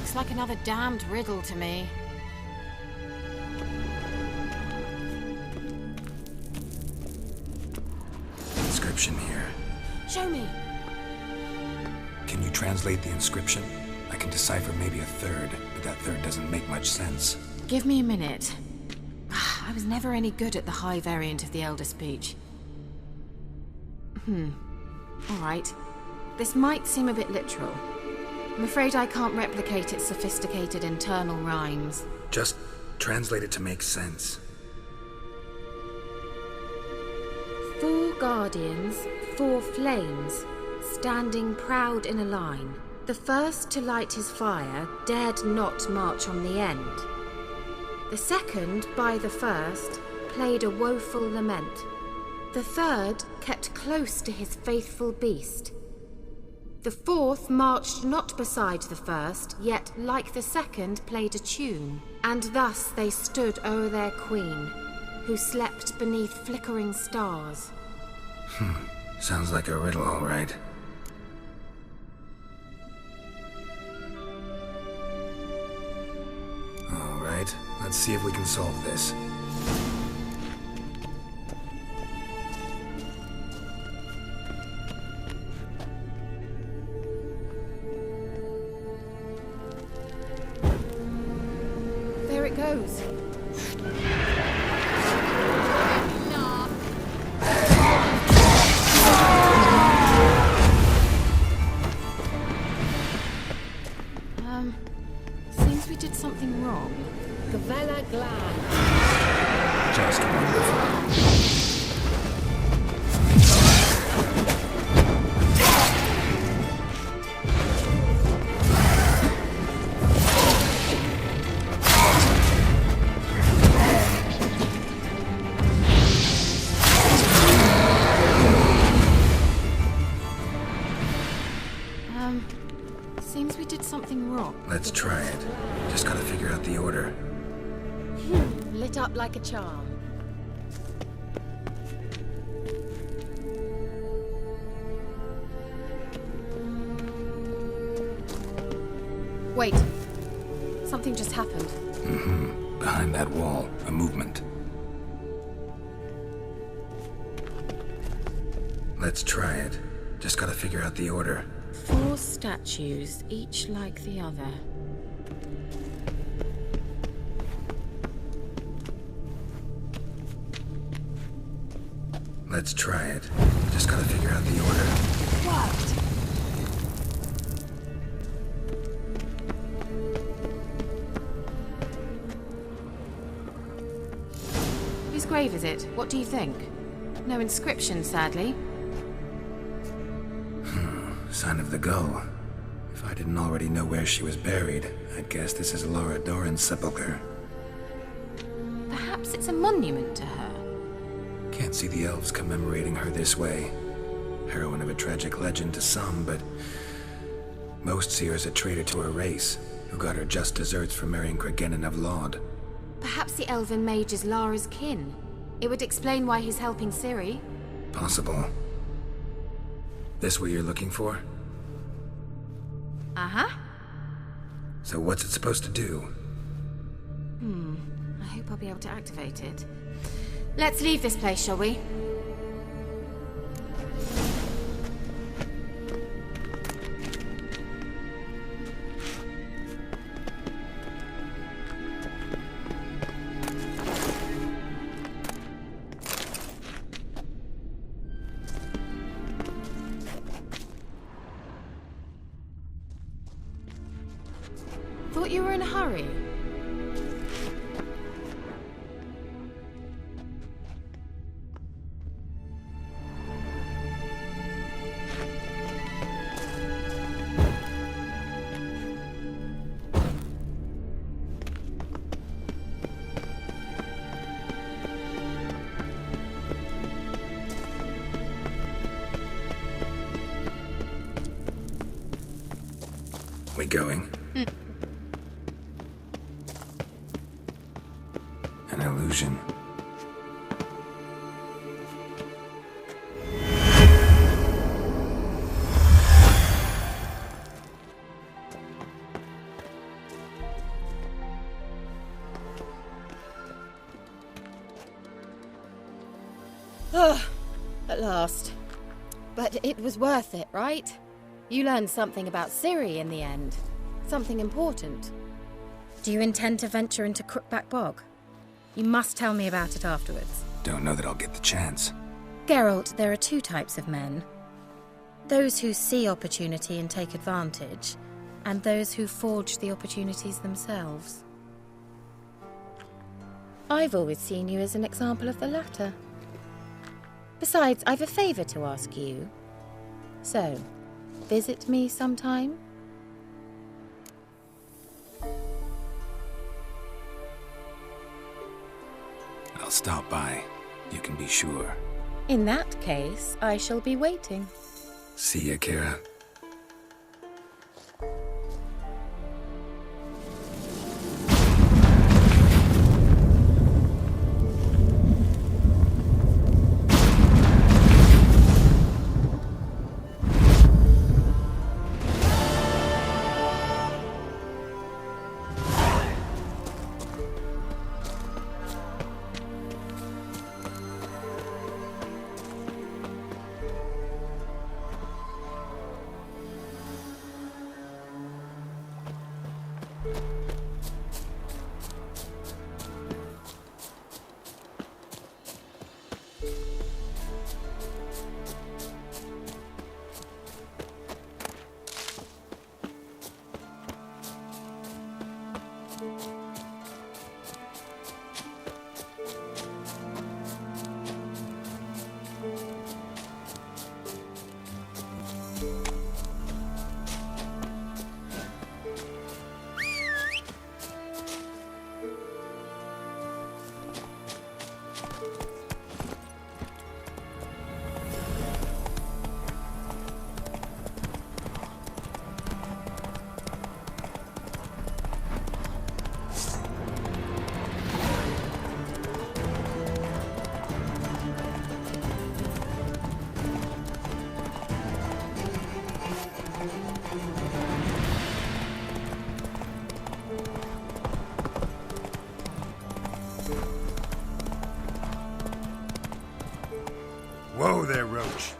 Looks like another damned riddle to me. Inscription here. Show me. Can you translate the inscription? I can decipher maybe a third, but that third doesn't make much sense. Give me a minute. I was never any good at the high variant of the Elder Speech. Alright. This might seem a bit literal. I'm afraid I can't replicate its sophisticated internal rhymes. Just translate it to make sense. 4 guardians, 4 flames, standing proud in a line. The first to light his fire dared not march on the end. The second, by the first, played a woeful lament. The third kept close to his faithful beast. The fourth marched not beside the first, yet like the second played a tune. And thus they stood o'er their queen, who slept beneath flickering stars. Sounds like a riddle, all right. All right, let's see if we can solve this. There it goes. Seems we did something wrong. Gavella Glad. Just wonderful. Seems we did something wrong. Let's try it. Just gotta figure out the order. Lit up like a charm. Wait. Something just happened. Behind that wall, a movement. Let's try it. Just gotta figure out the order. 4 statues, each like the other. Let's try it. Just gotta figure out the order. What? Whose grave is it? What do you think? No inscription, sadly. Sign of the gull. If I didn't already know where she was buried, I'd guess this is Laura Doran's sepulcher. Perhaps it's a monument to her. Can't see the elves commemorating her this way. Heroine of a tragic legend to some, but most see her as a traitor to her race, who got her just deserts for marrying Cregennan of Laud. Perhaps the elven mage is Lara's kin. It would explain why he's helping Ciri. Possible. This what you're looking for? Uh-huh. So what's it supposed to do? I hope I'll be able to activate it. Let's leave this place, shall we? Thought you were in a hurry. We going? An illusion. At last. But it was worth it, right? You learned something about Ciri in the end. Something important. Do you intend to venture into Crookback Bog? You must tell me about it afterwards. Don't know that I'll get the chance. Geralt, there are two types of men. Those who see opportunity and take advantage, and those who forge the opportunities themselves. I've always seen you as an example of the latter. Besides, I've a favour to ask you. So, visit me sometime? I'll stop by. You can be sure. In that case, I shall be waiting. See ya, Kira. Whoa there, Roach.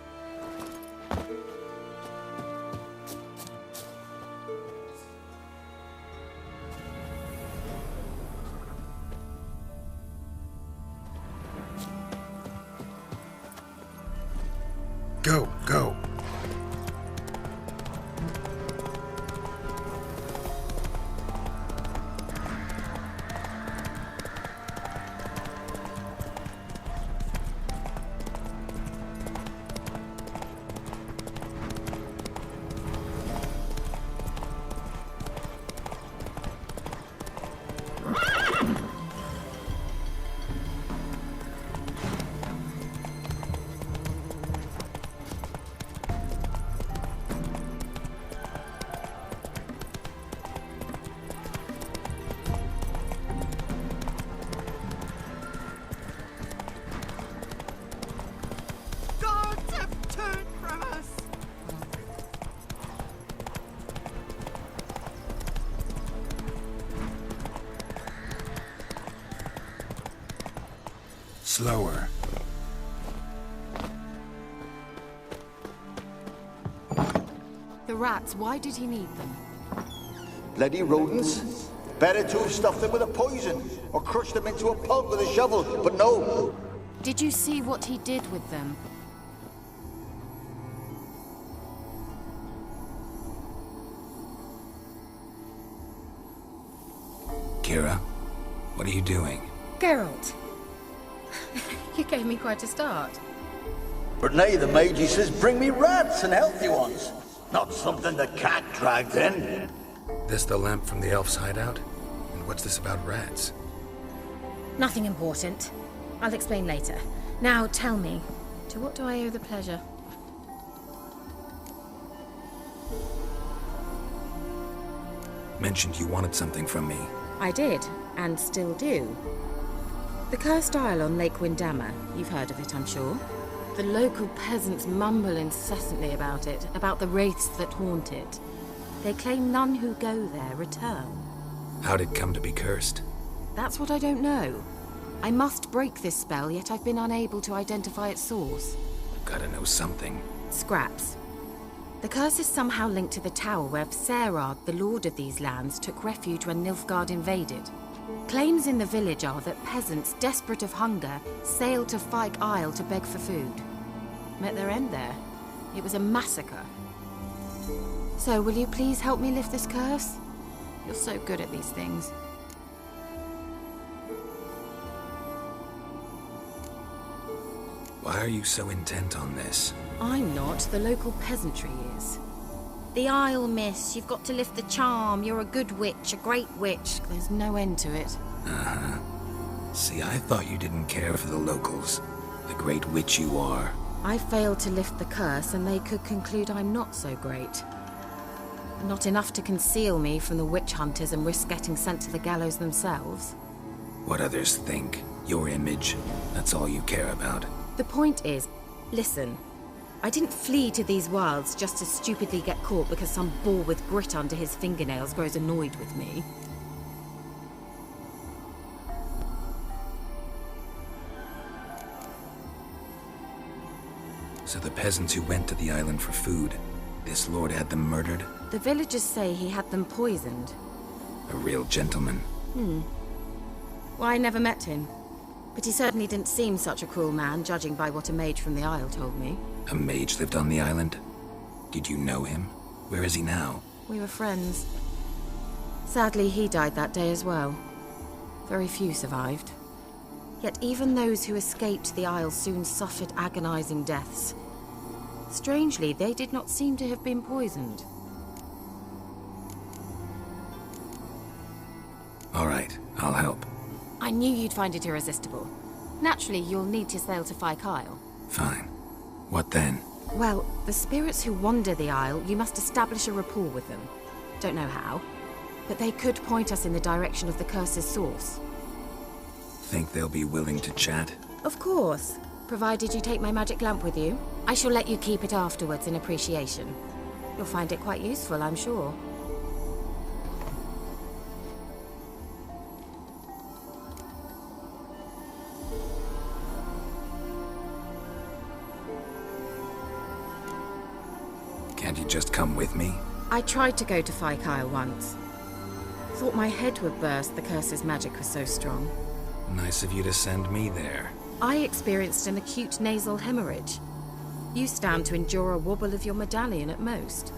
Go, go. Slower. The rats, why did he need them? Bloody rodents. Better to have stuffed them with a poison, or crushed them into a pulp with a shovel, but no. Did you see what he did with them? Kira, what are you doing? Geralt! You gave me quite a start. But nay, the mage, he says, bring me rats and healthy ones. Not something the cat dragged in. This the lamp from the elf's hideout? And what's this about rats? Nothing important. I'll explain later. Now tell me, to what do I owe the pleasure? Mentioned you wanted something from me. I did, and still do. The cursed isle on Lake Windammer. You've heard of it, I'm sure. The local peasants mumble incessantly about it, about the wraiths that haunt it. They claim none who go there return. How'd it come to be cursed? That's what I don't know. I must break this spell, yet I've been unable to identify its source. Gotta know something. Scraps. The curse is somehow linked to the tower where Serad, the lord of these lands, took refuge when Nilfgaard invaded. Claims in the village are that peasants, desperate of hunger, sailed to Fyke Isle to beg for food. Met their end there. It was a massacre. So, will you please help me lift this curse? You're so good at these things. Why are you so intent on this? I'm not, the local peasantry is. The Isle, miss. You've got to lift the charm. You're a good witch, a great witch. There's no end to it. Uh-huh. See, I thought you didn't care for the locals. The great witch you are. I failed to lift the curse, and they could conclude I'm not so great. Not enough to conceal me from the witch hunters and risk getting sent to the gallows themselves. What others think. Your image. That's all you care about. The point is, listen. I didn't flee to these wilds just to stupidly get caught because some boar with grit under his fingernails grows annoyed with me. So the peasants who went to the island for food, this lord had them murdered? The villagers say he had them poisoned. A real gentleman. Well, I never met him. But he certainly didn't seem such a cruel man, judging by what a mage from the Isle told me. A mage lived on the island? Did you know him? Where is he now? We were friends. Sadly, he died that day as well. Very few survived. Yet even those who escaped the Isle soon suffered agonizing deaths. Strangely, they did not seem to have been poisoned. All right, I'll help. I knew you'd find it irresistible. Naturally, you'll need to sail to Fyke Isle. Fine. What then? Well, the spirits who wander the Isle, you must establish a rapport with them. Don't know how, but they could point us in the direction of the curse's source. Think they'll be willing to chat? Of course, provided you take my magic lamp with you. I shall let you keep it afterwards in appreciation. You'll find it quite useful, I'm sure. Can't you just come with me? I tried to go to Fyke Isle once. Thought my head would burst, the curse's magic was so strong. Nice of you to send me there. I experienced an acute nasal hemorrhage. You stand to endure a wobble of your medallion at most.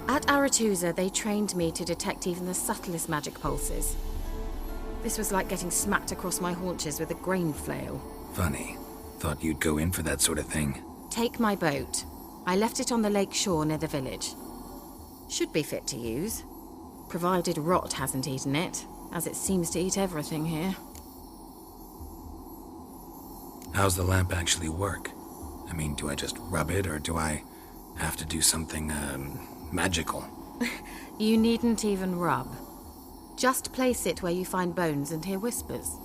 At Aretusa, they trained me to detect even the subtlest magic pulses. This was like getting smacked across my haunches with a grain flail. Funny. Thought you'd go in for that sort of thing. Take my boat. I left it on the lake shore near the village. Should be fit to use. Provided rot hasn't eaten it, as it seems to eat everything here. How's the lamp actually work? I mean, do I just rub it, or do I have to do something, magical? You needn't even rub. Just place it where you find bones and hear whispers.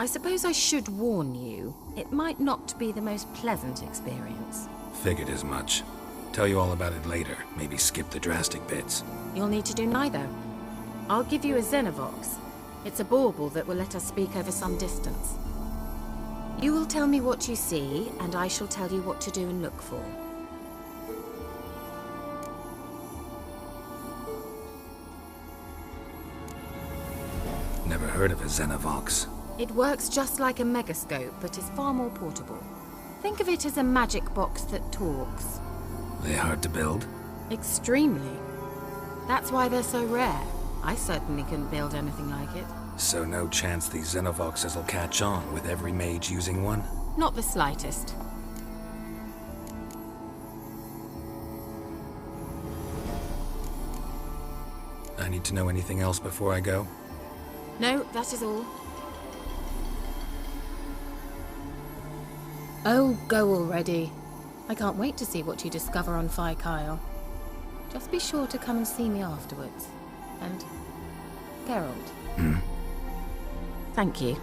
I suppose I should warn you. It might not be the most pleasant experience. Figured as much. Tell you all about it later. Maybe skip the drastic bits. You'll need to do neither. I'll give you a Xenovox. It's a bauble that will let us speak over some distance. You will tell me what you see, and I shall tell you what to do and look for. Never heard of a Xenovox. It works just like a megascope, but is far more portable. Think of it as a magic box that talks. They hard to build? Extremely. That's why they're so rare. I certainly couldn't build anything like it. So no chance these Xenovoxes will catch on with every mage using one? Not the slightest. I need to know anything else before I go? No, that is all. Oh, go already. I can't wait to see what you discover on Fyke Isle. Just be sure to come and see me afterwards. And Geralt. Hmm? Thank you.